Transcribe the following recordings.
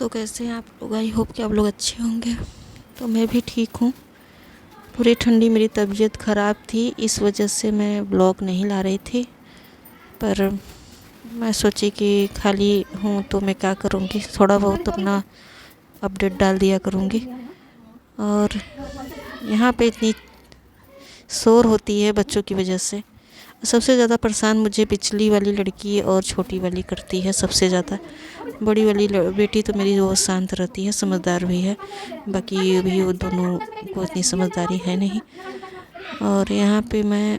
दोस्तों, कैसे हैं आप लोग? आई होप कि आप लोग अच्छे होंगे। तो मैं भी ठीक हूँ। पूरी ठंडी मेरी तबीयत ख़राब थी, इस वजह से मैं ब्लॉग नहीं ला रही थी। पर मैं सोची कि खाली हूँ तो मैं क्या करूँगी, थोड़ा बहुत अपना अपडेट डाल दिया करूँगी। और यहाँ पे इतनी शोर होती है बच्चों की वजह से। सबसे ज़्यादा परेशान मुझे पिछली वाली लड़की और छोटी वाली करती है सबसे ज़्यादा। बड़ी वाली बेटी तो मेरी बहुत शांत रहती है, समझदार भी है। बाकी भी वो दोनों को इतनी समझदारी है नहीं। और यहाँ पे मैं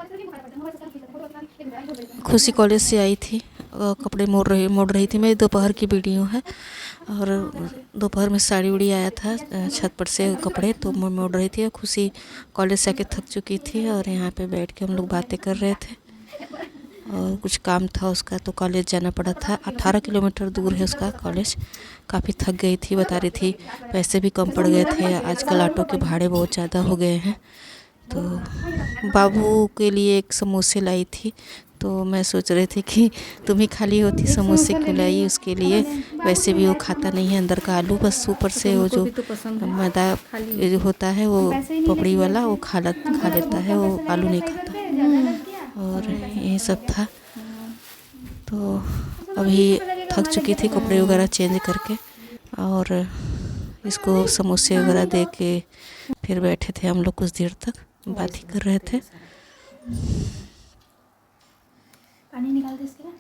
खुशी कॉलेज से आई थी, कपड़े मोड़ रही थी। मेरी दोपहर की वीडियो है और दोपहर में साड़ी उड़ी आया था छत पर से कपड़े, तो मैं मोड़ रही थी। खुशी कॉलेज से आके थक चुकी थी और यहाँ पे बैठ के हम लोग बातें कर रहे थे। और कुछ काम था उसका, तो कॉलेज जाना पड़ा था। 18 किलोमीटर दूर है उसका कॉलेज। काफ़ी थक गई थी, बता रही थी। पैसे भी कम पड़ गए थे, आजकल ऑटो के भाड़े बहुत ज़्यादा हो गए हैं। तो बाबू के लिए एक समोसे लाई थी, तो मैं सोच रही थी कि तुम ही खाली होती समोसे क्यों लाई उसके लिए। वैसे भी वो खाता नहीं है अंदर का आलू, बस ऊपर से वो जो मैदा जो होता है वो पपड़ी वाला वो खा लेता है, वो आलू नहीं खाता। और यही सब था। तो अभी थक चुकी थी, कपड़े वगैरह चेंज करके और इसको समोसे वगैरह दे के फिर बैठे थे हम लोग। कुछ देर तक बात ही कर रहे थे। पानी निकाल दे इसके ना।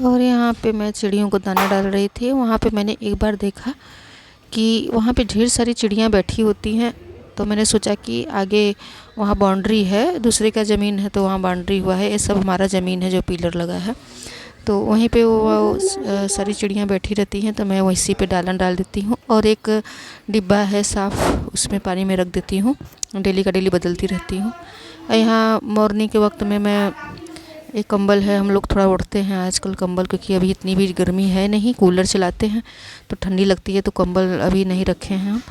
और यहाँ पे मैं चिड़ियों को दाना डाल रही थी। वहाँ पे मैंने एक बार देखा कि वहाँ पे ढेर सारी चिड़ियाँ बैठी होती हैं। तो मैंने सोचा कि आगे वहाँ बाउंड्री है, दूसरे का ज़मीन है, तो वहाँ बाउंड्री हुआ है। ये सब हमारा ज़मीन है जो पिलर लगा है। तो वहीं पे वो सारी चिड़ियाँ बैठी रहती हैं, तो मैं वहीं पे दाना डाल देती हूँ। और एक डिब्बा है साफ़, उसमें पानी में रख देती हूँ। डेली का डेली बदलती रहती हूँ। यहाँ मॉर्निंग के वक्त में मैं एक कंबल है, हम लोग थोड़ा ओढ़ते हैं आजकल कंबल, क्योंकि अभी इतनी भी गर्मी है नहीं। कूलर चलाते हैं तो ठंडी लगती है, तो कंबल अभी नहीं रखे हैं हम।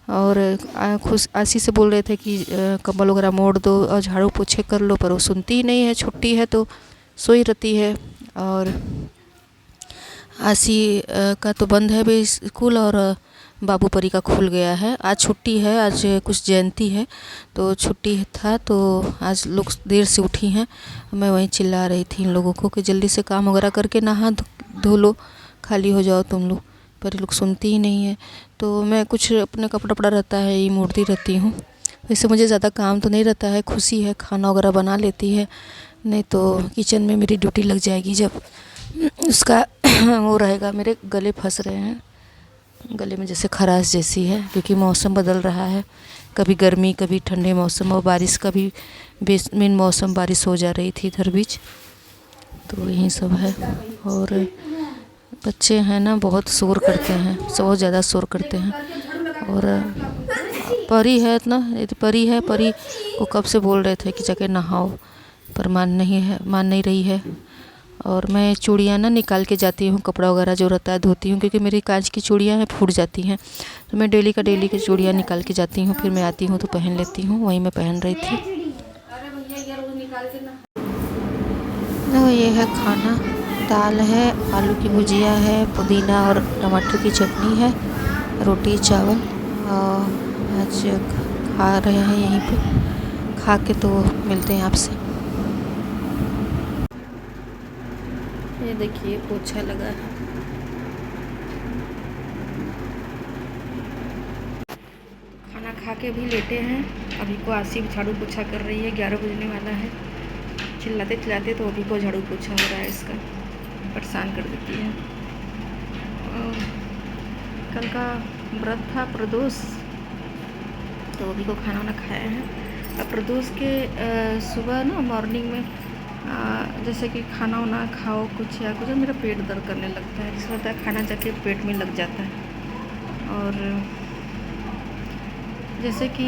और खुश आशी से बोल रहे थे कि कंबल वगैरह मोड़ दो और झाड़ू पोछे कर लो, पर वो सुनती ही नहीं है। छुट्टी है तो सोई रहती है। और आशी का तो बंद है भी स्कूल, और बाबू परी का खुल गया है। आज छुट्टी है, आज कुछ जयंती है तो छुट्टी था। तो आज लोग देर से उठी हैं। मैं वहीं चिल्ला रही थी इन लोगों को कि जल्दी से काम वगैरह करके नहा धो लो, खाली हो जाओ तुम लोग। पर ये लोग सुनती ही नहीं है। तो मैं कुछ अपने कपड़ा वपड़ा रहता है ये मोड़ती रहती हूँ। वैसे मुझे ज़्यादा काम तो नहीं रहता है। खुशी है खाना वगैरह बना लेती है, नहीं तो किचन में मेरी ड्यूटी लग जाएगी जब उसका वो रहेगा। मेरे गले फंस रहे हैं, गले में जैसे खराश जैसी है, क्योंकि मौसम बदल रहा है। कभी गर्मी कभी ठंडे मौसम, और बारिश का भी बेसमेन मौसम, बारिश हो जा रही थी इधर बीच। तो यही सब है। और बच्चे हैं ना, बहुत शोर करते हैं, बहुत ज़्यादा शोर करते हैं। और परी है इतना, परी है, परी को कब से बोल रहे थे कि जाके नहाओ, पर मान नहीं रही है। और मैं चूड़ियाँ ना निकाल के जाती हूँ, कपड़ा वगैरह जो रहता है धोती हूँ, क्योंकि मेरी कांच की चूड़ियाँ हैं, फूट जाती हैं। तो मैं डेली की चूड़ियाँ निकाल के जाती हूँ, फिर मैं आती हूँ तो पहन लेती हूँ। वहीं मैं पहन रही थी। तो ये है खाना, दाल है, आलू की भुजिया है, पुदीना और टमाटर की चटनी है, रोटी चावल। और आज खा रहे हैं यहीं पे। खा के तो मिलते हैं आपसे। ये देखिए पोछा लगा है। खाना खा के भी लेटे हैं। अभी को आशी झाड़ू पोछा कर रही है, 11 बजने वाला है। चिल्लाते चिल्लाते तो अभी को झाड़ू पोछा हो रहा है इसका, परेशान कर देती है। कल का व्रत था प्रदोष, तो अभी को खाना वाना खाया है। अब प्रदोष के सुबह ना मॉर्निंग में जैसे कि खाना वाना खाओ कुछ या कुछ, मेरा पेट दर्द करने लगता है। ऐसा होता है खाना जाके पेट में लग जाता है, और जैसे कि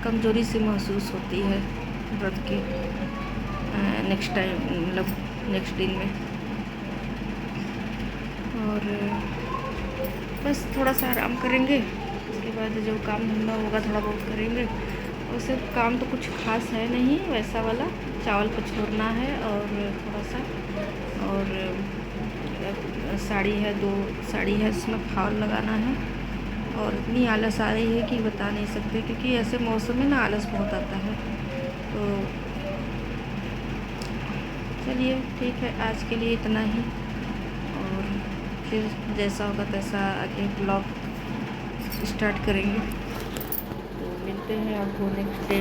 कमज़ोरी सी महसूस होती है व्रत के नेक्स्ट टाइम, मतलब नेक्स्ट दिन में। और बस थोड़ा सा आराम करेंगे, उसके बाद जो काम धंधा होगा थोड़ा बहुत करेंगे। वैसे काम तो कुछ खास है नहीं, वैसा वाला चावल पछोरना है और थोड़ा सा, और साड़ी है, 2 साड़ी है, उसमें फाल लगाना है। और इतनी आलस आ रही है कि बता नहीं सकते, क्योंकि ऐसे मौसम में ना आलस बहुत आता है। तो चलिए ठीक है, आज के लिए इतना ही, और फिर जैसा होगा तैसा आगे ब्लॉग स्टार्ट करेंगे। तो मिलते हैं आपको नेक्स्ट डे।